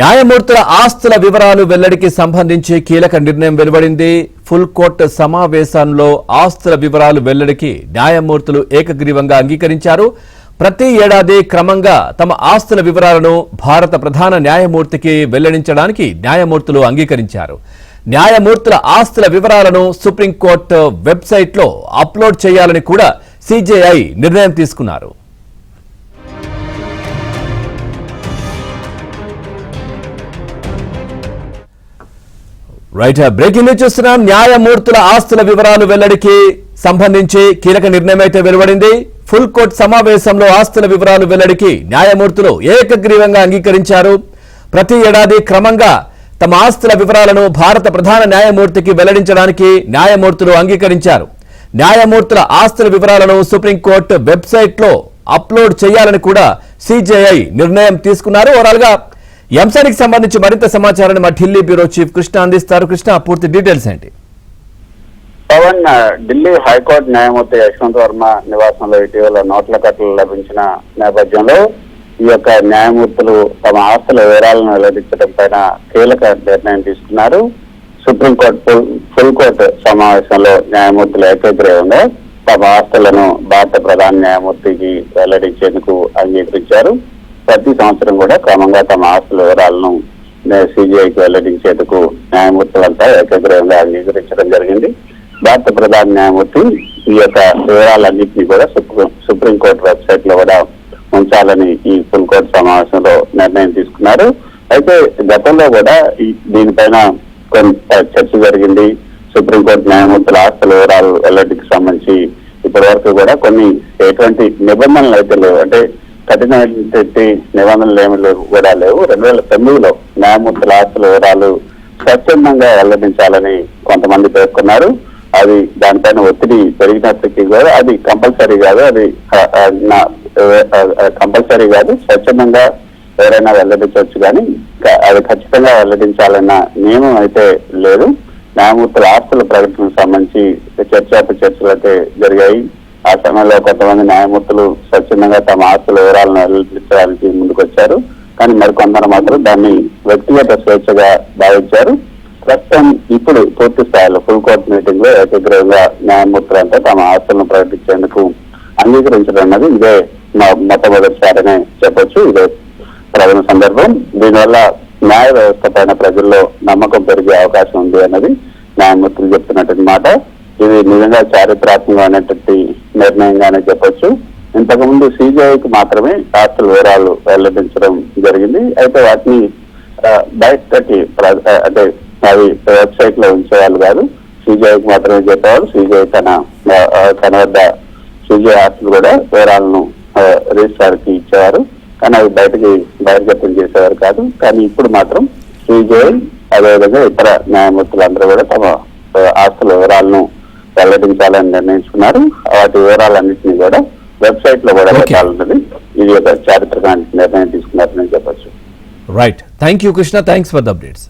న్యాయమూర్తుల ఆస్తుల వివరాలు వెల్లడికి సంబంధించి కీలక నిర్ణయం వెలువడింది. ఫుల్ కోర్టు సమావేశంలో ఆస్తుల వివరాలు వెల్లడికి న్యాయమూర్తులు ఏకగ్రీవంగా అంగీకరించారు. ప్రతి ఏడాది క్రమంగా తమ ఆస్తుల వివరాలను భారత ప్రధాన న్యాయమూర్తికి వెల్లడించడానికి న్యాయమూర్తులు అంగీకరించారు. న్యాయమూర్తుల ఆస్తుల వివరాలను సుప్రీంకోర్టు వెబ్సైట్లో అప్లోడ్ చేయాలని కూడా సిజేఐ నిర్ణయం తీసుకున్నారు. రైట్, బ్రేకింగ్ న్యూస్ చూస్తున్నాం. న్యాయమూర్తుల ఆస్తుల వివరాలు వెల్లడికి సంబంధించి కీలక నిర్ణయం అయితే వెలువడింది. ఫుల్ కోర్టు సమావేశంలో ఆస్తుల వివరాలు వెల్లడికి న్యాయమూర్తులు ఏకగ్రీవంగా అంగీకరించారు. ప్రతి ఏడాది క్రమంగా తమ ఆస్తుల వివరాలను భారత ప్రధాన న్యాయమూర్తికి వెల్లడించడానికి న్యాయమూర్తులు అంగీకరించారు. న్యాయమూర్తుల ఆస్తుల వివరాలను సుప్రీంకోర్టు వెబ్సైట్లో అప్లోడ్ చేయాలని కూడా సిజేఐ నిర్ణయం తీసుకున్నారు. ఓవరాల్ గా ఈ అంశానికి సంబంధించి మరింత సమాచారాన్ని మా ఢిల్లీ బ్యూరో చీఫ్ కృష్ణ అందిస్తారు. కృష్ణ, పూర్తి డీటెయిల్స్ ఏంటి? పవన్, ఢిల్లీ హైకోర్టు న్యాయమూర్తి యశ్వంత్ వర్మ నివాసంలో ఇటీవల నోట్ల కట్టలు లభించిన నేపథ్యంలో ఈ యొక్క న్యాయమూర్తులు తమ ఆస్తుల వివరాలను వెల్లడించడం పైన కీలక నిర్ణయం తీసుకున్నారు. సుప్రీంకోర్టు ఫుల్ కోర్టు సమావేశంలో న్యాయమూర్తులు ఏకగ్రీవంగా తమ ఆస్తులను భారత ప్రధాన న్యాయమూర్తికి వెల్లడించేందుకు అంగీకరించారు. ప్రతి సంవత్సరం కూడా క్రమంగా తమ ఆస్తుల వివరాలను సిజేఐకి వెల్లడించేందుకు న్యాయమూర్తులంతా ఏకగ్రీవంగా అంగీకరించడం జరిగింది. భారత ప్రధాన న్యాయమూర్తి ఈ యొక్క వివరాలన్నింటినీ కూడా సుప్రీంకోర్టు వెబ్సైట్ లో కూడా ఉంచాలని ఈ ఫుల్ కోర్టు సమావేశంలో నిర్ణయం తీసుకున్నారు. అయితే గతంలో కూడా దీనిపైన కొంత చర్చ జరిగింది. సుప్రీంకోర్టు న్యాయమూర్తుల ఆస్తుల వివరాలు వెల్లడికి సంబంధించి ఇప్పటి వరకు కూడా కొన్ని ఎటువంటి నిబంధనలు అయితే లేవు, అంటే కఠినమైనటువంటి నిబంధనలు ఏమి కూడా లేవు. 2009లో న్యాయమూర్తుల ఆస్తుల వివరాలు స్వచ్ఛందంగా వెల్లడించాలని కొంతమంది పేర్కొన్నారు. అది దానిపైన ఒత్తిడి పెరిగినప్పటికీ కూడా అది కంపల్సరీ కాదు, స్వచ్ఛందంగా ఎవరైనా వెల్లడించవచ్చు, కానీ అది ఖచ్చితంగా వెల్లడించాలన్న నియమం అయితే లేదు. న్యాయమూర్తుల ఆస్తుల ప్రకటనకు సంబంధించి చర్చలు అయితే జరిగాయి. ఆ సమయంలో కొంతమంది న్యాయమూర్తులు స్వచ్ఛందంగా తమ ఆస్తుల వివరాలను వెల్లడించడానికి ముందుకొచ్చారు, కానీ మరికొందరు మాత్రం దాన్ని వ్యక్తిగత స్వేచ్ఛగా భావించారు. ప్రస్తుతం ఇప్పుడు పూర్తి స్థాయిలో ఫుల్ కోర్టు మీటింగ్ లో ఏకగ్రీవంగా న్యాయమూర్తులంతా తమ ఆస్తులను ప్రకటించేందుకు అంగీకరించడం అన్నది ఇదే మొట్టమొదటిసారనే చెప్పొచ్చు. ఇదే ప్రధాన సందర్భం. దీనివల్ల న్యాయ వ్యవస్థ పైన ప్రజల్లో నమ్మకం పెరిగే అవకాశం ఉంది అన్నది న్యాయమూర్తులు చెప్తున్నటువంటి మాట. ఇది నిజంగా చారిత్రాత్మకమైనటువంటి నిర్ణయంగానే చెప్పొచ్చు. ఇంతకుముందు సిజేఐకి మాత్రమే ఆస్తుల వివరాలు వెల్లడించడం జరిగింది. అయితే వాటిని బయటకి అంటే అవి వెబ్సైట్ లో ఉంచేవాళ్ళు కాదు, సిజేఐకి మాత్రమే చెప్పేవాళ్ళు. సిజేఐ తన వద్ద సిజేఐ ఆస్తులు కూడా వివరాలను రిజిస్ట్రార్ కి ఇచ్చేవారు, కానీ అవి బయటకి బహిర్గతం చేసేవారు కాదు. కానీ ఇప్పుడు మాత్రం సిజేఐ అదేవిధంగా ఇతర న్యాయమూర్తులందరూ కూడా తమ ఆస్తుల వివరాలను వెల్లడించాలని నిర్ణయించుకున్నారు. వాటి వివరాలన్నింటినీ కూడా వెబ్సైట్ లో కూడా పెట్టాలన్నది ఇది ఒక చారిత్రక నిర్ణయం తీసుకున్నారని చెప్పచ్చు. Right, thank you Krishna, thanks for the updates.